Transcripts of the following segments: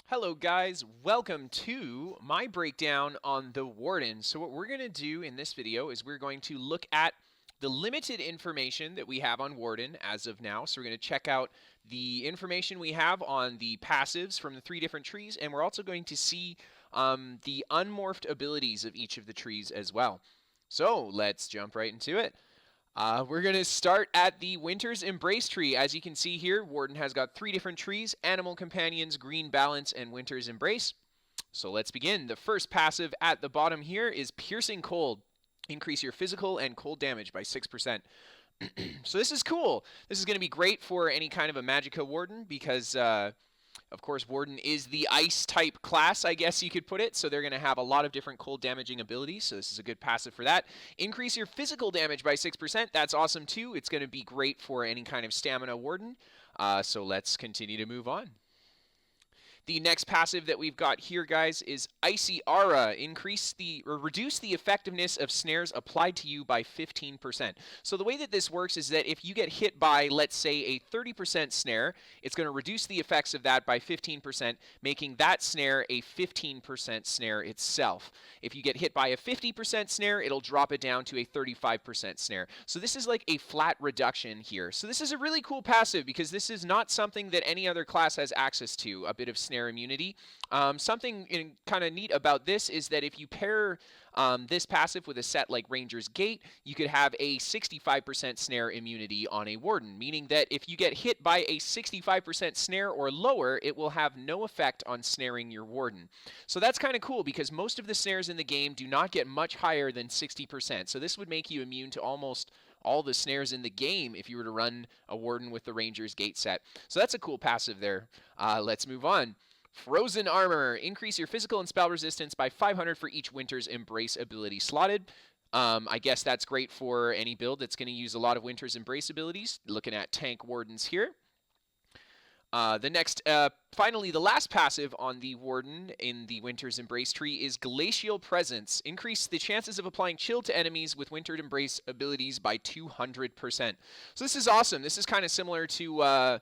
Hello guys, welcome to my breakdown on the Warden. So what we're going to do in this video is we're going to look at the limited information that we have on Warden as of now. So we're going to check out the information we have on the passives from the three different trees, and we're also going to see the unmorphed abilities of each of the trees as well. So let's jump right into it. We're going to start at the Winter's Embrace tree. As you can see here, Warden has got three different trees: Animal Companions, Green Balance, and Winter's Embrace. So let's begin. The first passive at the bottom here is Piercing Cold. Increase your physical and cold damage by 6%. So this is cool. This is going to be great for any kind of a Magicka Warden because of course, Warden is the ice type class, I guess you could put it, so they're going to have a lot of different cold damaging abilities, so this is a good passive for that. Increase your physical damage by 6%. That's awesome too. It's going to be great for any kind of stamina Warden. So let's continue to move on. The next passive that we've got here, guys, is Icy Aura. Reduce the effectiveness of snares applied to you by 15%. So the way that this works is that if you get hit by, let's say, a 30% snare, it's going to reduce the effects of that by 15%, making that snare a 15% snare itself. If you get hit by a 50% snare, it'll drop it down to a 35% snare. So this is like a flat reduction here. So this is a really cool passive because this is not something that any other class has access to, a bit of snare immunity. Something kind of neat about this is that if you pair this passive with a set like Ranger's Gate, you could have a 65% snare immunity on a Warden, meaning that if you get hit by a 65% snare or lower, it will have no effect on snaring your Warden. So that's kind of cool because most of the snares in the game do not get much higher than 60%. So this would make you immune to almost all the snares in the game if you were to run a Warden with the Ranger's Gate set. So that's a cool passive there. Let's move on. Frozen Armor. Increase your physical and spell resistance by 500 for each Winter's Embrace ability slotted. I guess that's great for any build that's going to use a lot of Winter's Embrace abilities. Looking at tank Wardens here. Finally, the last passive on the Warden in the Winter's Embrace tree is Glacial Presence. Increase the chances of applying chill to enemies with Winter's Embrace abilities by 200%. So this is awesome. This is kind of similar to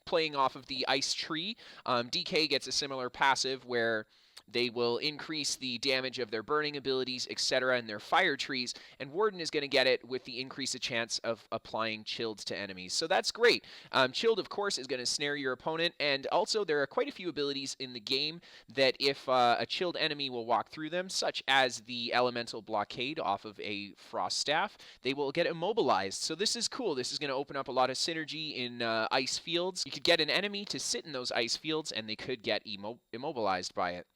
playing off of the Ice tree. DK gets a similar passive where they will increase the damage of their burning abilities, etc., in their fire trees, and Warden is going to get it with the increased chance of applying chilled to enemies. So that's great. Chilled, of course, is going to snare your opponent, and also there are quite a few abilities in the game that if a chilled enemy will walk through them, such as the Elemental Blockade off of a Frost Staff, they will get immobilized. So this is cool. This is going to open up a lot of synergy in ice fields. You could get an enemy to sit in those ice fields, and they could get immobilized by it.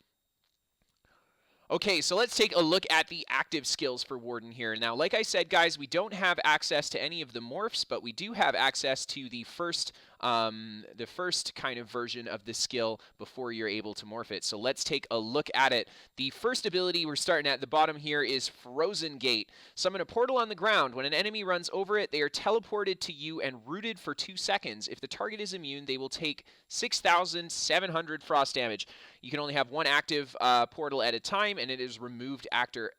Okay, so let's take a look at the active skills for Warden here. Now, like I said, guys, we don't have access to any of the morphs, but we do have access to the first kind of version of the skill before you're able to morph it. So let's take a look at it. The first ability we're starting at the bottom here is Frozen Gate. Summon a portal on the ground. When an enemy runs over it, they are teleported to you and rooted for 2 seconds. If the target is immune, they will take 6,700 frost damage. You can only have one active portal at a time, and it is removed after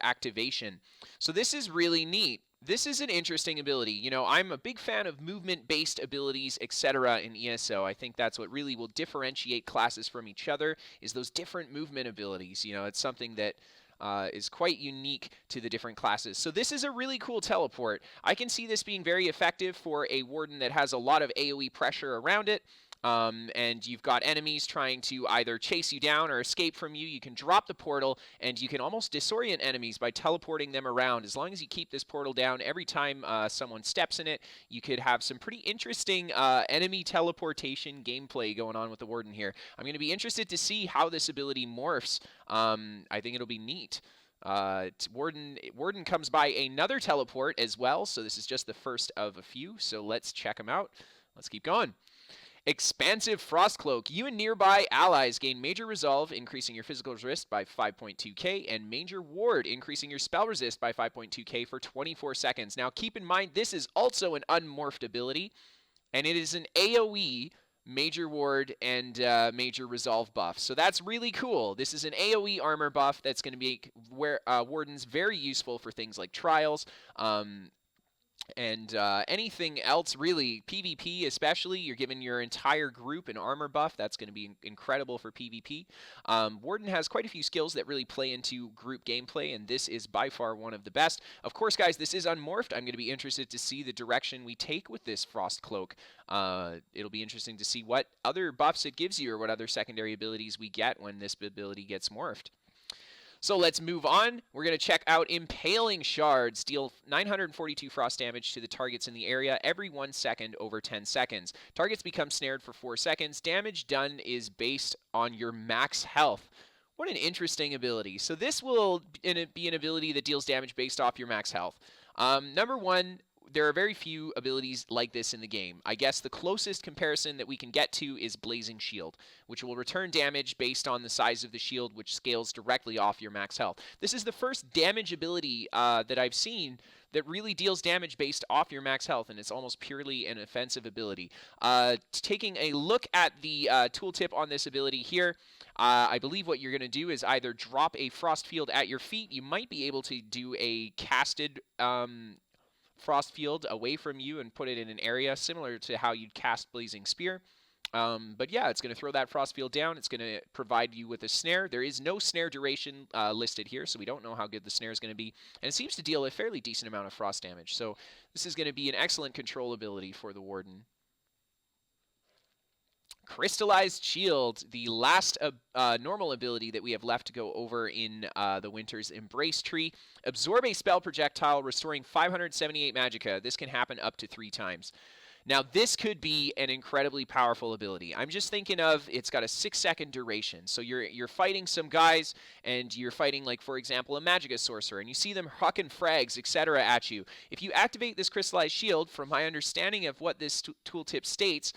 activation. So this is really neat. This is an interesting ability. You know, I'm a big fan of movement-based abilities, etc. in ESO. I think that's what really will differentiate classes from each other, is those different movement abilities. You know, it's something that is quite unique to the different classes. So this is a really cool teleport. I can see this being very effective for a Warden that has a lot of AoE pressure around it. And you've got enemies trying to either chase you down or escape from you. You can drop the portal, and you can almost disorient enemies by teleporting them around. As long as you keep this portal down every time someone steps in it, you could have some pretty interesting enemy teleportation gameplay going on with the Warden here. I'm going to be interested to see how this ability morphs. I think it'll be neat. Warden comes by another teleport as well, so this is just the first of a few, so let's check them out. Let's keep going. Expansive Frost Cloak. You and nearby allies gain Major Resolve, increasing your physical resist by 5.2k, and Major Ward, increasing your spell resist by 5.2k for 24 seconds. Now, keep in mind, this is also an unmorphed ability, and it is an AoE Major Ward and Major Resolve buff. So that's really cool. This is an AoE armor buff that's going to make Wardens very useful for things like trials, And anything else, really, PvP especially, you're giving your entire group an armor buff. That's going to be incredible for PvP. Warden has quite a few skills that really play into group gameplay, and this is by far one of the best. Of course, guys, this is unmorphed. I'm going to be interested to see the direction we take with this Frost Cloak. It'll be interesting to see what other buffs it gives you or what other secondary abilities we get when this ability gets morphed. So let's move on. We're going to check out Impaling Shards. Deal 942 frost damage to the targets in the area every 1 second over 10 seconds. Targets become snared for 4 seconds. Damage done is based on your max health. What an interesting ability. So this will be an ability that deals damage based off your max health. Number one, there are very few abilities like this in the game. I guess the closest comparison that we can get to is Blazing Shield, which will return damage based on the size of the shield, which scales directly off your max health. This is the first damage ability that I've seen that really deals damage based off your max health, and it's almost purely an offensive ability. Taking a look at the tooltip on this ability here, I believe what you're going to do is either drop a frost field at your feet. You might be able to do a casted frost field away from you and put it in an area similar to how you'd cast Blazing Spear. But yeah, it's going to throw that frost field down. It's going to provide you with a snare. There is no snare duration listed here, so we don't know how good the snare is going to be. And it seems to deal a fairly decent amount of frost damage. So this is going to be an excellent control ability for the Warden. Crystallized Shield, the last normal ability that we have left to go over in the Winter's Embrace tree. Absorb a spell projectile, restoring 578 magicka. This can happen up to 3 times. Now, this could be an incredibly powerful ability. I'm just thinking of, it's got a 6-second duration. So you're fighting some guys, and you're fighting, like, for example, a Magicka Sorcerer, and you see them hucking frags, etc. at you. If you activate this Crystallized Shield, from my understanding of what this tooltip states,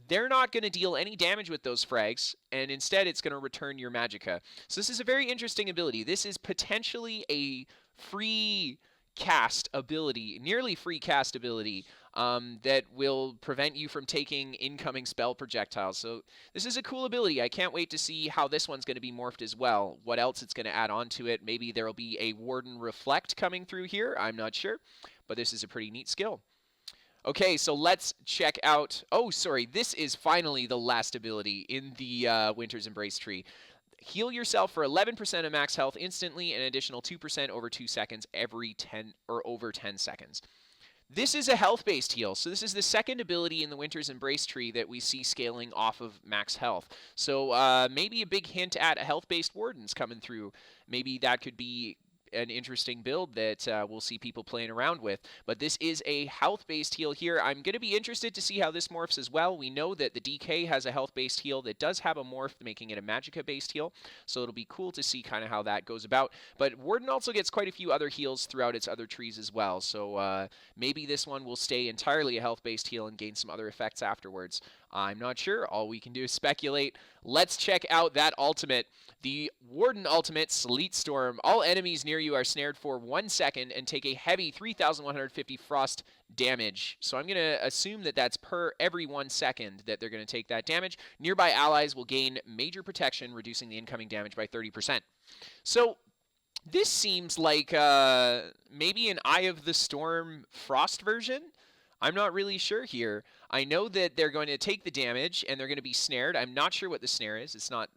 they're not going to deal any damage with those frags, and instead it's going to return your magicka. So this is a very interesting ability. This is potentially a free cast ability, nearly free cast ability, that will prevent you from taking incoming spell projectiles. So this is a cool ability. I can't wait to see how this one's going to be morphed as well. What else it's going to add on to it. Maybe there will be a Warden Reflect coming through here. I'm not sure, but this is a pretty neat skill. Okay, so let's check out... Oh, sorry, this is finally the last ability in the Winter's Embrace tree. Heal yourself for 11% of max health instantly, an additional 2% over 2 seconds every 10 or over 10 seconds. This is a health-based heal, so this is the second ability in the Winter's Embrace tree that we see scaling off of max health. So maybe a big hint at a health-based Wardens coming through. Maybe that could be an interesting build that we'll see people playing around with. But this is a health-based heal here. I'm going to be interested to see how this morphs as well. We know that the DK has a health-based heal that does have a morph, making it a Magicka-based heal. So it'll be cool to see kind of how that goes about. But Warden also gets quite a few other heals throughout its other trees as well. So maybe this one will stay entirely a health-based heal and gain some other effects afterwards. I'm not sure. All we can do is speculate. Let's check out that ultimate. The Warden ultimate, Sleet Storm. All enemies near you are snared for 1 second and take a heavy 3,150 frost damage. So I'm going to assume that that's per every 1 second that they're going to take that damage. Nearby allies will gain major protection, reducing the incoming damage by 30%. So this seems like maybe an Eye of the Storm frost version. I'm not really sure here. I know that they're going to take the damage and they're going to be snared. I'm not sure what the snare is. It's not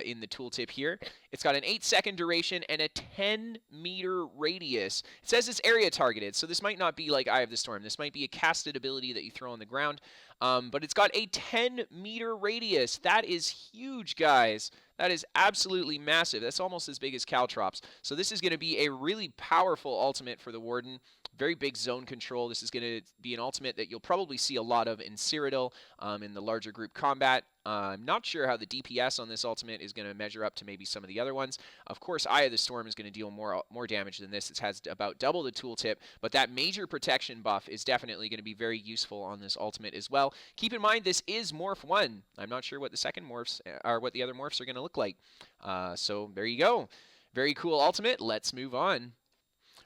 in the tooltip here. It's got an 8-second duration and a 10-meter radius. It says it's area targeted, so this might not be like Eye of the Storm. This might be a casted ability that you throw on the ground. But it's got a 10-meter radius. That is huge, guys. That is absolutely massive. That's almost as big as Caltrops. So this is going to be a really powerful ultimate for the Warden. Very big zone control. This is going to be an ultimate that you'll probably see a lot of in Cyrodiil in the larger group combat. I'm not sure how the DPS on this ultimate is going to measure up to maybe some of the other ones. Of course, Eye of the Storm is going to deal more damage than this. It has about double the tooltip, but that major protection buff is definitely going to be very useful on this ultimate as well. Keep in mind, this is Morph 1. I'm not sure what the second morphs or what the other morphs are going to look like. So there you go. Very cool ultimate. Let's move on.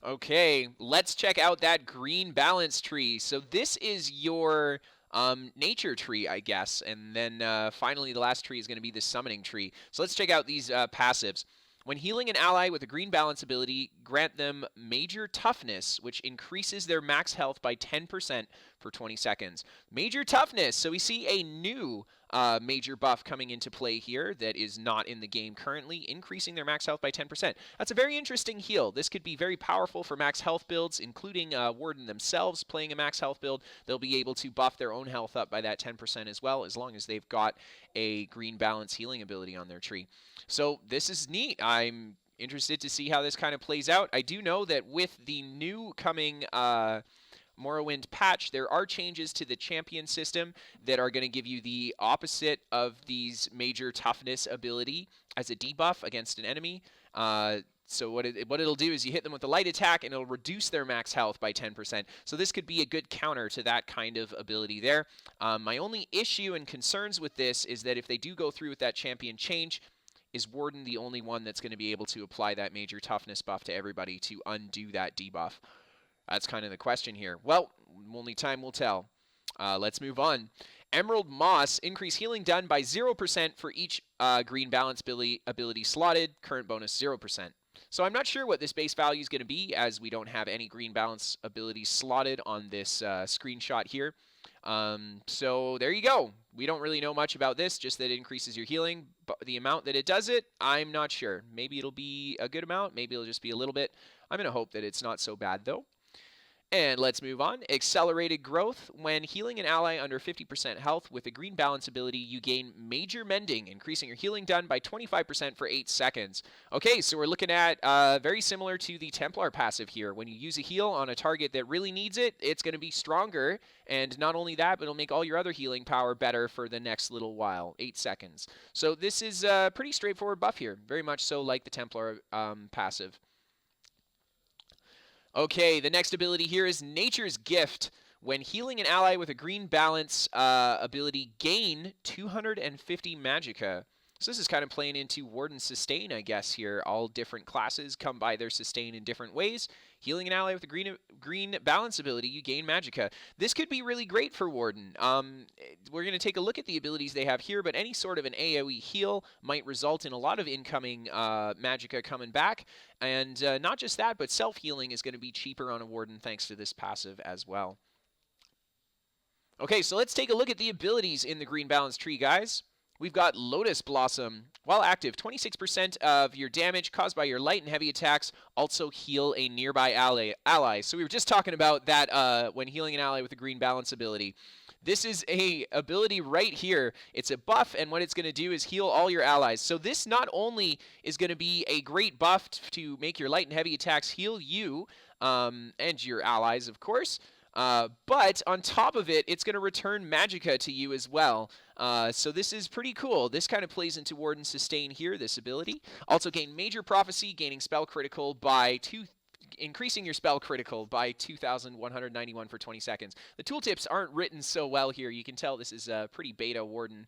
Okay, let's check out that green balance tree. So this is your nature tree, I guess. And then finally, the last tree is going to be the summoning tree. So let's check out these passives. When healing an ally with a green balance ability, grant them major toughness, which increases their max health by 10% for 20 seconds. Major toughness. So we see a new major buff coming into play here that is not in the game currently, increasing their max health by 10%. That's a very interesting heal. This could be very powerful for max health builds, including Warden themselves playing a max health build. They'll be able to buff their own health up by that 10% as well, as long as they've got a green balance healing ability on their tree. So this is neat. I'm interested to see how this kind of plays out. I do know that with the new coming Morrowind patch, there are changes to the champion system that are going to give you the opposite of these major toughness ability as a debuff against an enemy. So what it'll do is you hit them with a light attack and it'll reduce their max health by 10%. So this could be a good counter to that kind of ability there. My only issue and concerns with this is that if they do go through with that champion change, is Warden the only one that's going to be able to apply that major toughness buff to everybody to undo that debuff? That's kind of the question here. Well, only time will tell. Let's move on. Emerald Moss, increase healing done by 0% for each green balance ability slotted. Current bonus 0%. So I'm not sure what this base value is going to be, as we don't have any green balance abilities slotted on this screenshot here. So there you go. We don't really know much about this, just that it increases your healing. But the amount that it does it, I'm not sure. Maybe it'll be a good amount. Maybe it'll just be a little bit. I'm going to hope that it's not so bad, though. And let's move on. Accelerated growth. When healing an ally under 50% health with a green balance ability, you gain major mending, increasing your healing done by 25% for 8 seconds. Okay, so we're looking at very similar to the Templar passive here. When you use a heal on a target that really needs it, it's going to be stronger. And not only that, but it'll make all your other healing power better for the next little while, 8 seconds. So this is a pretty straightforward buff here. Very much so like the Templar passive. Okay, the next ability here is Nature's Gift. When healing an ally with a green balance ability, gain 250 magicka. So this is kind of playing into Warden Sustain, I guess, here. All different classes come by their sustain in different ways. Healing an ally with a green balance ability, you gain magicka. This could be really great for Warden. We're going to take a look at the abilities they have here, but any sort of an AoE heal might result in a lot of incoming magicka coming back. And not just that, but self-healing is going to be cheaper on a Warden thanks to this passive as well. Okay, so let's take a look at the abilities in the green balance tree, guys. We've got Lotus Blossom. While active, 26% of your damage caused by your light and heavy attacks also heal a nearby ally. So we were just talking about that when healing an ally with a green balance ability. This is a ability right here. It's a buff, and what it's going to do is heal all your allies. So this not only is going to be a great buff to make your light and heavy attacks heal you and your allies, of course, but on top of it, it's going to return magicka to you as well. So this is pretty cool. This kind of plays into Warden Sustain here, this ability. Also gain Major Prophecy, gaining spell critical by increasing your spell critical by 2,191 for 20 seconds. The tooltips aren't written so well here. You can tell this is a pretty beta Warden.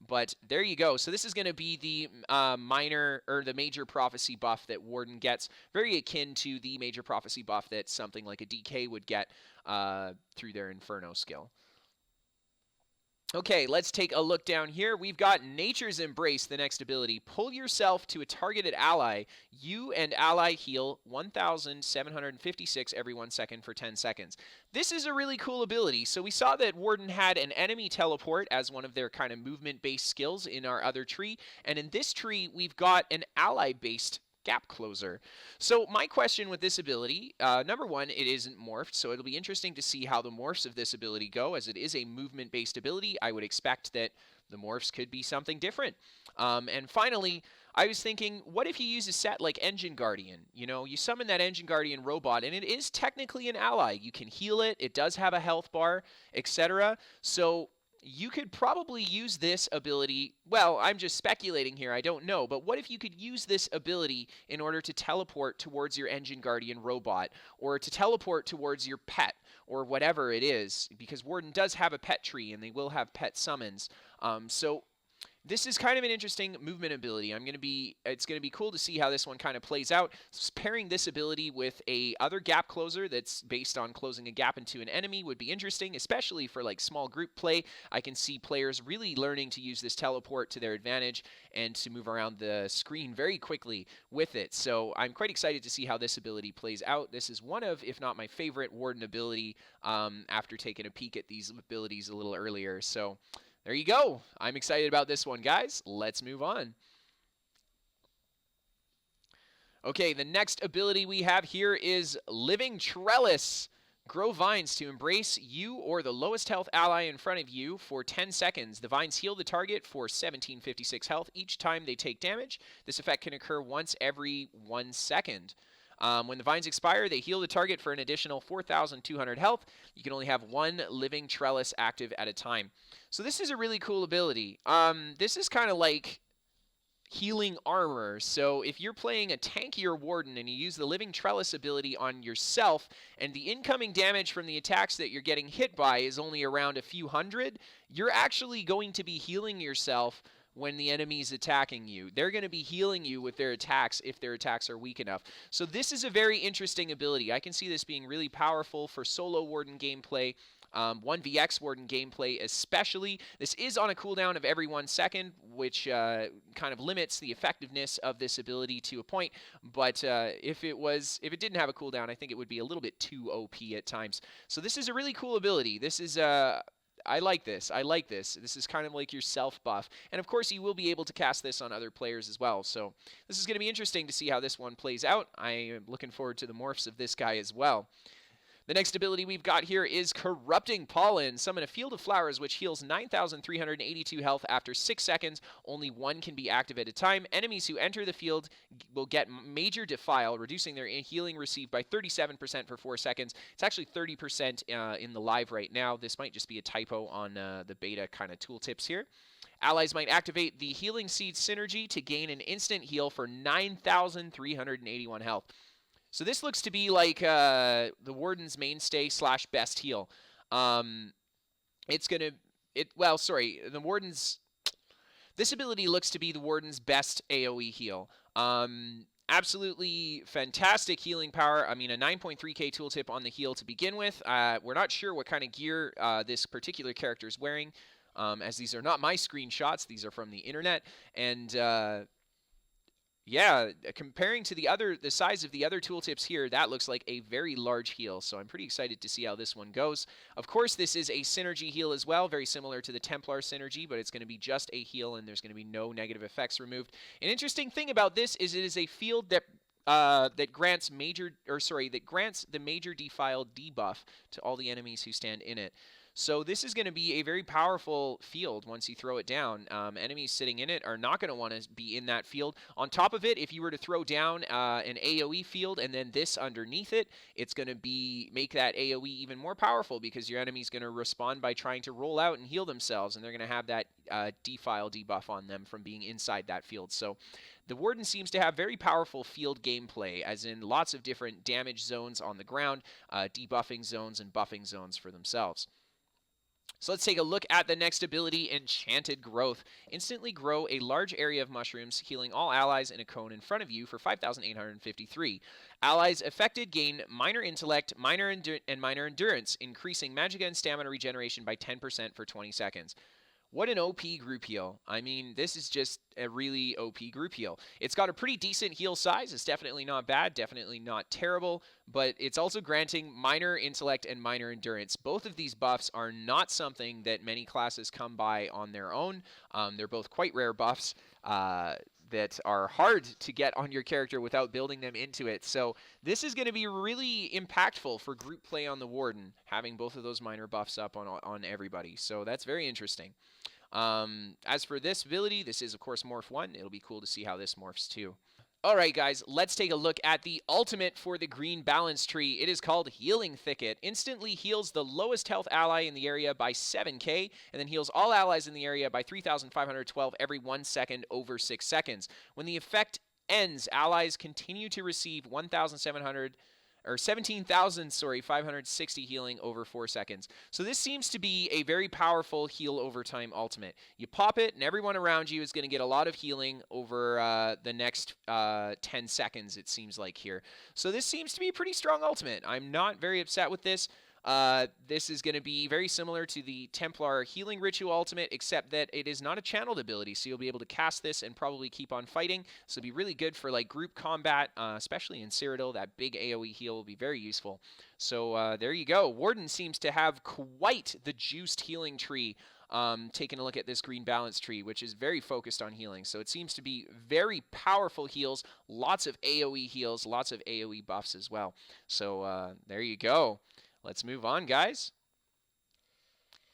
But there you go. So this is going to be the the Major Prophecy buff that Warden gets, very akin to the Major Prophecy buff that something like a DK would get through their Inferno skill. Okay, let's take a look down here. We've got Nature's Embrace, the next ability. Pull yourself to a targeted ally. You and ally heal 1,756 every 1 second for 10 seconds. This is a really cool ability. So we saw that Warden had an enemy teleport as one of their kind of movement-based skills in our other tree. And in this tree, we've got an ally-based gap closer. So my question with this ability, number one, it isn't morphed, so it'll be interesting to see how the morphs of this ability go, as it is a movement-based ability. I would expect that the morphs could be something different. And finally, I was thinking, what if you use a set like Engine Guardian? You know, you summon that Engine Guardian robot, and it is technically an ally. You can heal it, it does have a health bar, etc. So you could probably use this ability, well, I'm just speculating here, I don't know, but what if you could use this ability in order to teleport towards your Engine Guardian robot, or to teleport towards your pet, or whatever it is, because Warden does have a pet tree, and they will have pet summons. So This is kind of an interesting movement ability. It's gonna be cool to see how this one kind of plays out. Pairing this ability with a other gap closer that's based on closing a gap into an enemy would be interesting, especially for like small group play. I can see players really learning to use this teleport to their advantage and to move around the screen very quickly with it. So I'm quite excited to see how this ability plays out. This is one of, if not my favorite, Warden ability after taking a peek at these abilities a little earlier. So there you go. I'm excited about this one, guys. Let's move on. Okay, the next ability we have here is Living Trellis. Grow vines to embrace you or the lowest health ally in front of you for 10 seconds. The vines heal the target for 1756 health each time they take damage. This effect can occur once every 1 second. When the vines expire, they heal the target for an additional 4,200 health. You can only have one living trellis active at a time. So this is a really cool ability. This is kind of like healing armor. So if you're playing a tankier Warden and you use the living trellis ability on yourself and the incoming damage from the attacks that you're getting hit by is only around a few hundred, you're actually going to be healing yourself when the enemy's attacking you. They're going to be healing you with their attacks if their attacks are weak enough. So this is a very interesting ability. I can see this being really powerful for solo Warden gameplay. 1vx Warden gameplay especially. This is on a cooldown of every 1 second, which kind of limits the effectiveness of this ability to a point, but if it didn't have a cooldown, I think it would be a little bit too OP at times. So this is a really cool ability. This is I like this. I like this. This is kind of like your self buff. And of course, you will be able to cast this on other players as well. So this is going to be interesting to see how this one plays out. I am looking forward to the morphs of this guy as well. The next ability we've got here is Corrupting Pollen. Summon a field of flowers which heals 9,382 health after 6 seconds. Only one can be active at a time. Enemies who enter the field will get Major Defile, reducing their healing received by 37% for 4 seconds. It's actually 30% in the live right now. This might just be a typo on the beta kind of tooltips here. Allies might activate the Healing Seed synergy to gain an instant heal for 9,381 health. So this looks to be like the Warden's mainstay / best heal. This ability looks to be the Warden's best AoE heal. Absolutely fantastic healing power. I mean, a 9.3k tooltip on the heal to begin with. We're not sure what kind of gear this particular character is wearing, as these are not my screenshots. These are from the internet. And yeah, comparing to the size of the other tooltips here, that looks like a very large heal, so I'm pretty excited to see how this one goes. Of course, this is a synergy heal as well, very similar to the Templar synergy, but it's going to be just a heal and there's going to be no negative effects removed. An interesting thing about this is it is a field that grants the Major Defile debuff to all the enemies who stand in it. So this is going to be a very powerful field once you throw it down. Enemies sitting in it are not going to want to be in that field. On top of it, if you were to throw down an AoE field and then this underneath it, it's going to make that AoE even more powerful because your enemy's going to respond by trying to roll out and heal themselves, and they're going to have that Defile debuff on them from being inside that field. So the Warden seems to have very powerful field gameplay, as in lots of different damage zones on the ground, debuffing zones and buffing zones for themselves. So let's take a look at the next ability, Enchanted Growth. Instantly grow a large area of mushrooms, healing all allies in a cone in front of you for 5,853. Allies affected gain minor intellect, minor endurance, increasing magic and stamina regeneration by 10% for 20 seconds. What an OP group heal. I mean, this is just a really OP group heal. It's got a pretty decent heal size. It's definitely not bad, definitely not terrible, but it's also granting minor intellect and minor endurance. Both of these buffs are not something that many classes come by on their own. They're both quite rare buffs that are hard to get on your character without building them into it. So this is going to be really impactful for group play on the Warden, having both of those minor buffs up on everybody. So that's very interesting. As for this ability, this is of course Morph 1. It'll be cool to see how this morphs too. Alright guys, let's take a look at the ultimate for the green balance tree. It is called Healing Thicket. Instantly heals the lowest health ally in the area by 7k, and then heals all allies in the area by 3,512 every 1 second over 6 seconds. When the effect ends, allies continue to receive 1,700 or 17,000, sorry, 560 healing over 4 seconds. So this seems to be a very powerful heal over time ultimate. You pop it, and everyone around you is going to get a lot of healing over the next 10 seconds, it seems like here. So this seems to be a pretty strong ultimate. I'm not very upset with this. This is going to be very similar to the Templar Healing Ritual Ultimate, except that it is not a channeled ability, so you'll be able to cast this and probably keep on fighting. So it'll be really good for like group combat, especially in Cyrodiil. That big AoE heal will be very useful. So there you go. Warden seems to have quite the juiced healing tree. Taking a look at this green balance tree, which is very focused on healing. So it seems to be very powerful heals, lots of AoE heals, lots of AoE buffs as well. So there you go. Let's move on, guys.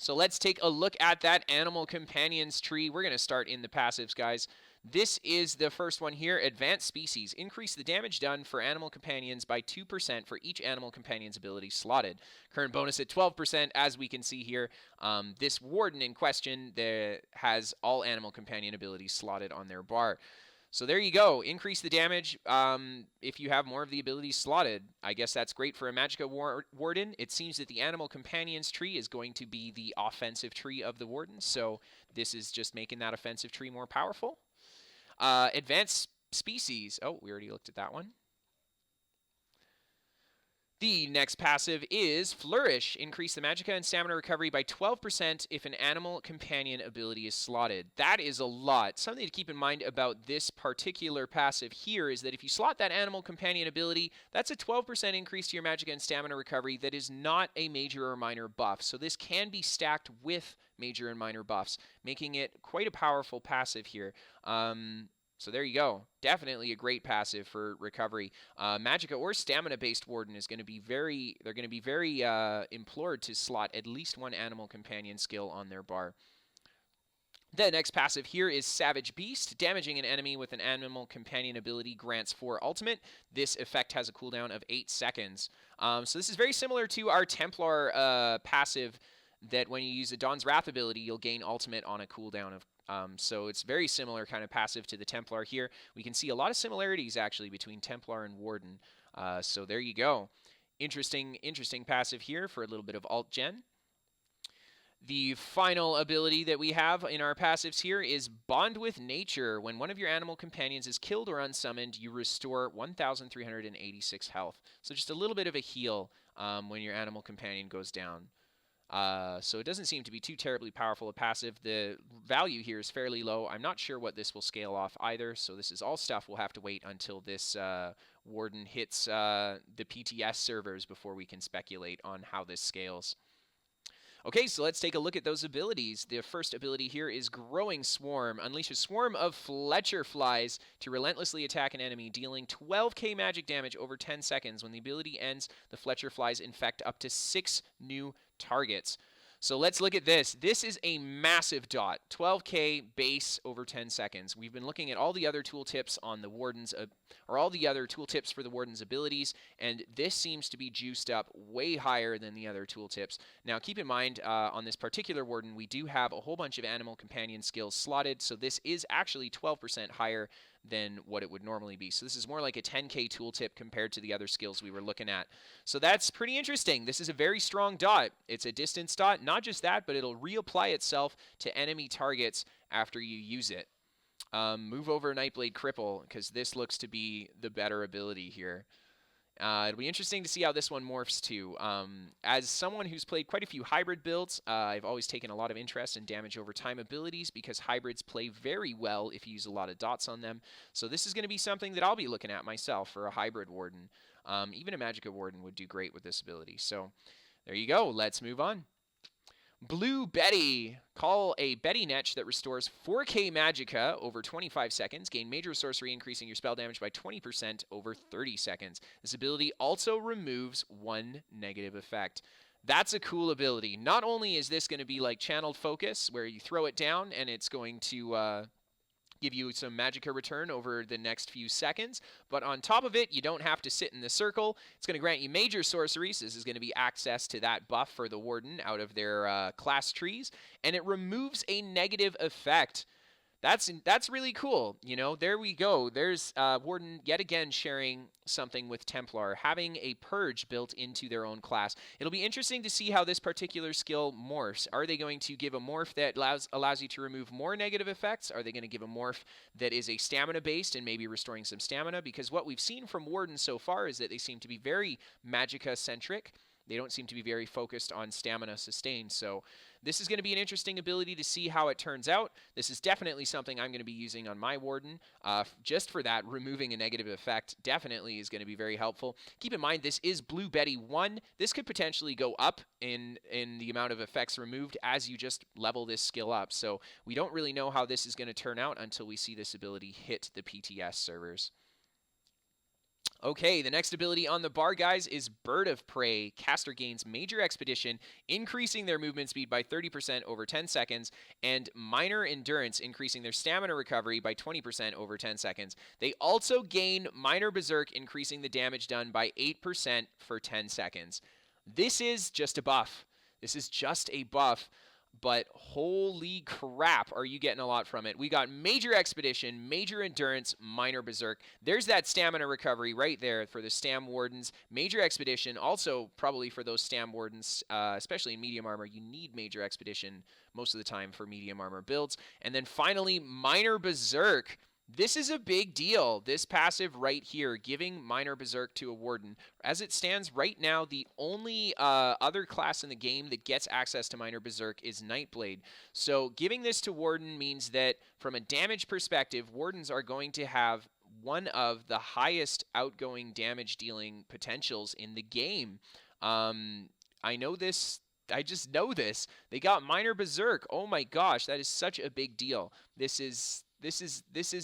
So let's take a look at that Animal Companions tree. We're going to start in the passives, guys. This is the first one here, Advanced Species. Increase the damage done for Animal Companions by 2% for each Animal Companion's ability slotted. Current bonus at 12%, as we can see here. This Warden in question has all Animal Companion abilities slotted on their bar. So there you go. Increase the damage if you have more of the abilities slotted. I guess that's great for a Magicka Warden. It seems that the Animal Companions tree is going to be the offensive tree of the Warden. So this is just making that offensive tree more powerful. Advanced Species. Oh, we already looked at that one. The next passive is Flourish. Increase the Magicka and Stamina recovery by 12% if an Animal Companion ability is slotted. That is a lot. Something to keep in mind about this particular passive here is that if you slot that Animal Companion ability, that's a 12% increase to your Magicka and Stamina recovery that is not a major or minor buff. So this can be stacked with major and minor buffs, making it quite a powerful passive here. So there you go. Definitely a great passive for recovery. Magicka or stamina-based Warden is going to be very implored to slot at least one Animal Companion skill on their bar. The next passive here is Savage Beast. Damaging an enemy with an Animal Companion ability grants 4 ultimate. This effect has a cooldown of 8 seconds. So this is very similar to our Templar passive that when you use a Dawn's Wrath ability, you'll gain ultimate on a cooldown of so it's very similar kind of passive to the Templar here. We can see a lot of similarities actually between Templar and Warden. So there you go. Interesting passive here for a little bit of alt gen. The final ability that we have in our passives here is Bond with Nature. When one of your Animal Companions is killed or unsummoned, you restore 1,386 health. So just a little bit of a heal when your Animal Companion goes down. So it doesn't seem to be too terribly powerful a passive. The value here is fairly low. I'm not sure what this will scale off either, so this is all stuff we'll have to wait until this Warden hits the PTS servers before we can speculate on how this scales. Okay, so let's take a look at those abilities. The first ability here is Growing Swarm. Unleash a swarm of Fletcher flies to relentlessly attack an enemy, dealing 12k magic damage over 10 seconds. When the ability ends, the Fletcher flies infect up to 6 new targets. So let's look at this. This is a massive dot, 12k base over 10 seconds. We've been looking at all the other tooltips on the Warden's, or all the other tooltips for the Warden's abilities, and this seems to be juiced up way higher than the other tooltips. Now keep in mind, on this particular Warden, we do have a whole bunch of Animal Companion skills slotted, so this is actually 12% higher than what it would normally be. So this is more like a 10k tooltip compared to the other skills we were looking at. So that's pretty interesting. This is a very strong dot. It's a distance dot. Not just that, but it'll reapply itself to enemy targets after you use it. Move over Nightblade Cripple, because this looks to be the better ability here. It'll be interesting to see how this one morphs too. As someone who's played quite a few hybrid builds, I've always taken a lot of interest in damage over time abilities because hybrids play very well if you use a lot of dots on them. So this is going to be something that I'll be looking at myself for a hybrid Warden. Even a Magicka Warden would do great with this ability. So there you go. Let's move on. Blue Betty. Call a Betty Netch that restores 4k Magicka over 25 seconds. Gain major sorcery, increasing your spell damage by 20% over 30 seconds. This ability also removes 1 negative effect. That's a cool ability. Not only is this going to be like Channeled Focus, where you throw it down and it's going to give you some Magicka return over the next few seconds. But on top of it, you don't have to sit in the circle. It's going to grant you major sorceries. This is going to be access to that buff for the Warden out of their class trees. And it removes a negative effect. That's really cool. You know, there we go. There's Warden yet again sharing something with Templar, having a purge built into their own class. It'll be interesting to see how this particular skill morphs. Are they going to give a morph that allows you to remove more negative effects? Are they going to give a morph that is a stamina based and maybe restoring some stamina? Because what we've seen from Warden so far is that they seem to be very Magicka centric. They don't seem to be very focused on stamina sustain. So this is going to be an interesting ability to see how it turns out. This is definitely something I'm going to be using on my Warden. Just for that, removing a negative effect definitely is going to be very helpful. Keep in mind, this is Blue Betty 1. This could potentially go up in the amount of effects removed as you just level this skill up. So we don't really know how this is going to turn out until we see this ability hit the PTS servers. Okay, the next ability on the bar, guys, is Bird of Prey. Caster gains Major Expedition, increasing their movement speed by 30% over 10 seconds, and Minor Endurance, increasing their stamina recovery by 20% over 10 seconds. They also gain Minor Berserk, increasing the damage done by 8% for 10 seconds. This is just a buff. This is just a buff. But holy crap, are you getting a lot from it. We got Major Expedition, Major Endurance, Minor Berserk. There's that stamina recovery right there for the Stam Wardens. Major Expedition, also probably for those Stam Wardens, especially in medium armor. You need Major Expedition most of the time for medium armor builds. And then finally, Minor Berserk. This is a big deal, this passive right here, giving Minor Berserk to a Warden. As it stands right now, the only other class in the game that gets access to Minor Berserk is Nightblade. So giving this to Warden means that from a damage perspective, Wardens are going to have one of the highest outgoing damage dealing potentials in the game. I know this. I just know this. They got Minor Berserk. Oh my gosh, that is such a big deal. This is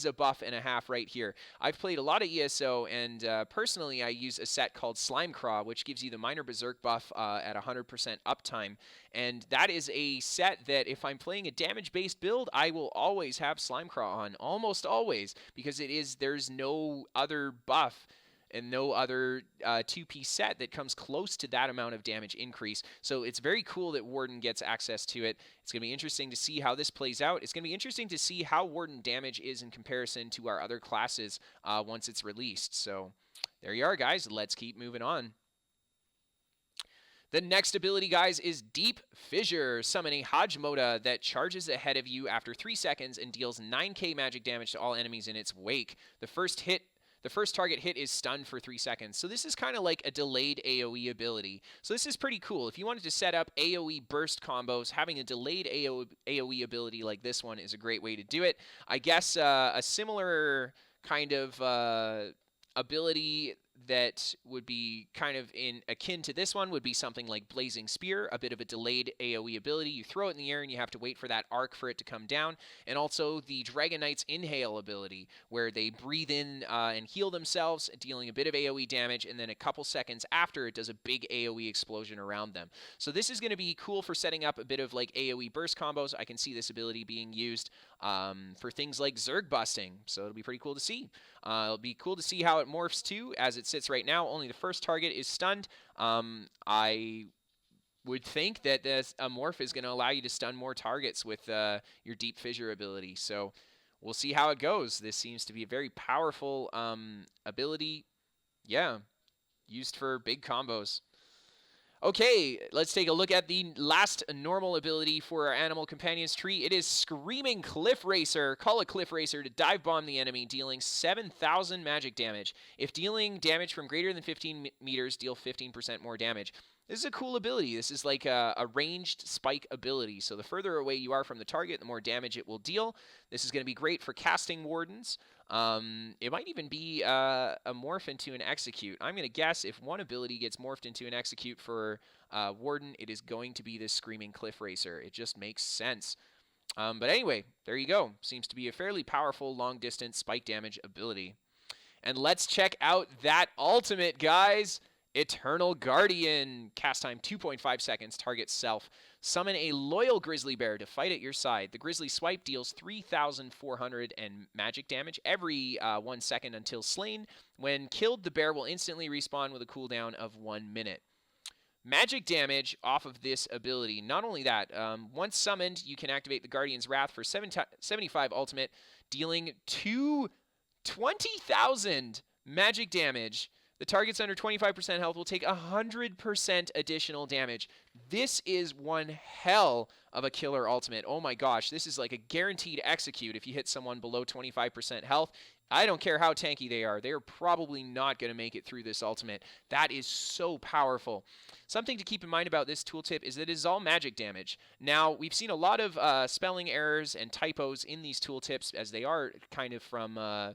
a buff and a half right here. I've played a lot of ESO, and personally I use a set called Slimecraw, which gives you the Minor Berserk buff at 100% uptime. And that is a set that if I'm playing a damage-based build, I will always have Slimecraw on, almost always, because there's no other buff and no other two-piece set that comes close to that amount of damage increase. So it's very cool that Warden gets access to it. It's going to be interesting to see how this plays out. It's going to be interesting to see how Warden damage is in comparison to our other classes once it's released. So there you are, guys. Let's keep moving on. The next ability, guys, is Deep Fissure. Summon a Hajmoda that charges ahead of you after 3 seconds and deals 9k magic damage to all enemies in its wake. The first target hit is stunned for 3 seconds. So this is kind of like a delayed AoE ability. So this is pretty cool. If you wanted to set up AoE burst combos, having a delayed AoE ability like this one is a great way to do it. I guess a similar kind of ability that would be kind of akin to this one would be something like Blazing Spear, a bit of a delayed AoE ability. You throw it in the air and you have to wait for that arc for it to come down. And also the Dragon Knight's Inhale ability, where they breathe in and heal themselves, dealing a bit of AoE damage, and then a couple seconds after it does a big AoE explosion around them. So this is going to be cool for setting up a bit of like AoE burst combos. I can see this ability being used for things like Zerg busting, so it'll be pretty cool to see. It'll be cool to see how it morphs too. As it sits right now, only the first target is stunned. I would think that a morph is going to allow you to stun more targets with your Deep Fissure ability. So we'll see how it goes. This seems to be a very powerful ability. Yeah, used for big combos. Okay, let's take a look at the last normal ability for our Animal Companions tree. It is Screaming Cliff Racer. Call a Cliff Racer to dive bomb the enemy, dealing 7,000 magic damage. If dealing damage from greater than 15 meters, deal 15% more damage. This is a cool ability. This is like a ranged spike ability. So the further away you are from the target, the more damage it will deal. This is going to be great for casting Wardens. It might even be a morph into an execute. I'm going to guess if one ability gets morphed into an execute for Warden, it is going to be this Screaming Cliff Racer. It just makes sense. But anyway, there you go. Seems to be a fairly powerful long-distance spike damage ability. And let's check out that ultimate, guys. Eternal Guardian. Cast time 2.5 seconds. Target self. Summon a loyal grizzly bear to fight at your side. The grizzly swipe deals 3,400 magic damage every 1 second until slain. When killed, the bear will instantly respawn with a cooldown of 1 minute. magic damage off of this ability. Not only that, once summoned, you can activate the Guardian's Wrath for 75 ultimate, dealing 20,000 magic damage. The targets under 25% health will take 100% additional damage. This is one hell of a killer ultimate. Oh my gosh, this is like a guaranteed execute if you hit someone below 25% health. I don't care how tanky they are probably not going to make it through this ultimate. That is so powerful. Something to keep in mind about this tooltip is that it is all magic damage. Now, we've seen a lot of spelling errors and typos in these tooltips, as they are kind of from a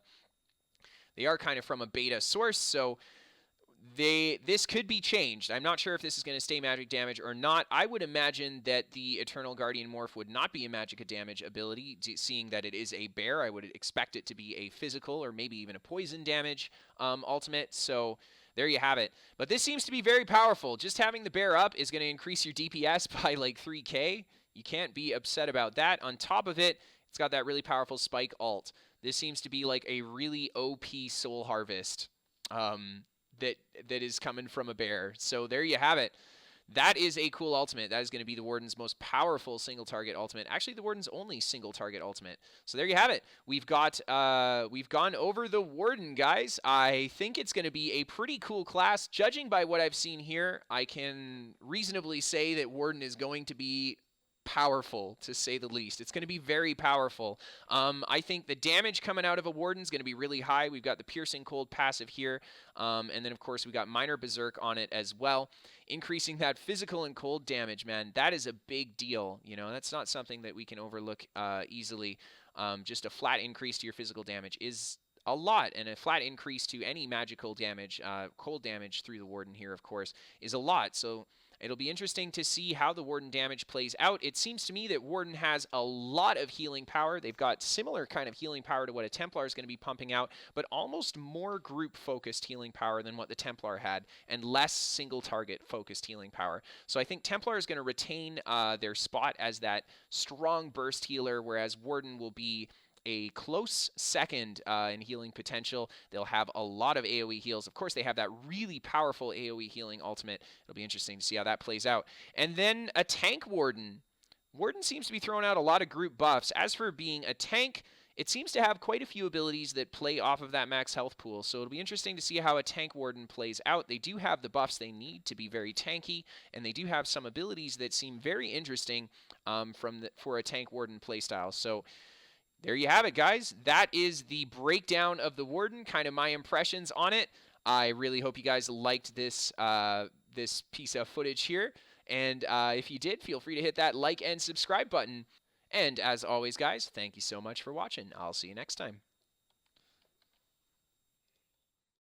beta source, so this could be changed. I'm not sure if this is going to stay magic damage or not. I would imagine that the Eternal Guardian Morph would not be a magic damage ability, seeing that it is a bear. I would expect it to be a physical or maybe even a poison damage ultimate, so there you have it. But this seems to be very powerful. Just having the bear up is going to increase your DPS by like 3k. You can't be upset about that. On top of it, it's got that really powerful spike ult. This seems to be like a really OP soul harvest that is coming from a bear. So there you have it. That is a cool ultimate. That is going to be the Warden's most powerful single target ultimate. Actually, the Warden's only single target ultimate. So there you have it. We've gone over the Warden, guys. I think it's going to be a pretty cool class. Judging by what I've seen here, I can reasonably say that Warden is going to be powerful, to say the least. It's going to be very powerful. I think the damage coming out of a Warden is going to be really high. We've got the Piercing Cold passive here, and then of course we got Minor Berserk on it as well, increasing that physical and cold damage. Man, that is a big deal. You know, that's not something that we can overlook easily. Just a flat increase to your physical damage is a lot, and a flat increase to any magical damage, cold damage through the Warden here, of course, is a lot. So it'll be interesting to see how the Warden damage plays out. It seems to me that Warden has a lot of healing power. They've got similar kind of healing power to what a Templar is going to be pumping out, but almost more group-focused healing power than what the Templar had, and less single-target-focused healing power. So I think Templar is going to retain their spot as that strong burst healer, whereas Warden will be a close second in healing potential. They'll have a lot of AoE heals. Of course, they have that really powerful AoE healing ultimate. It'll be interesting to see how that plays out. And then a tank Warden. Warden seems to be throwing out a lot of group buffs. As for being a tank, it seems to have quite a few abilities that play off of that max health pool. So it'll be interesting to see how a tank Warden plays out. They do have the buffs they need to be very tanky, and they do have some abilities that seem very interesting for a tank Warden playstyle. So there you have it, guys. That is the breakdown of the Warden, kind of my impressions on it. I really hope you guys liked this this piece of footage here. And if you did, feel free to hit that like and subscribe button. And as always, guys, thank you so much for watching. I'll see you next time.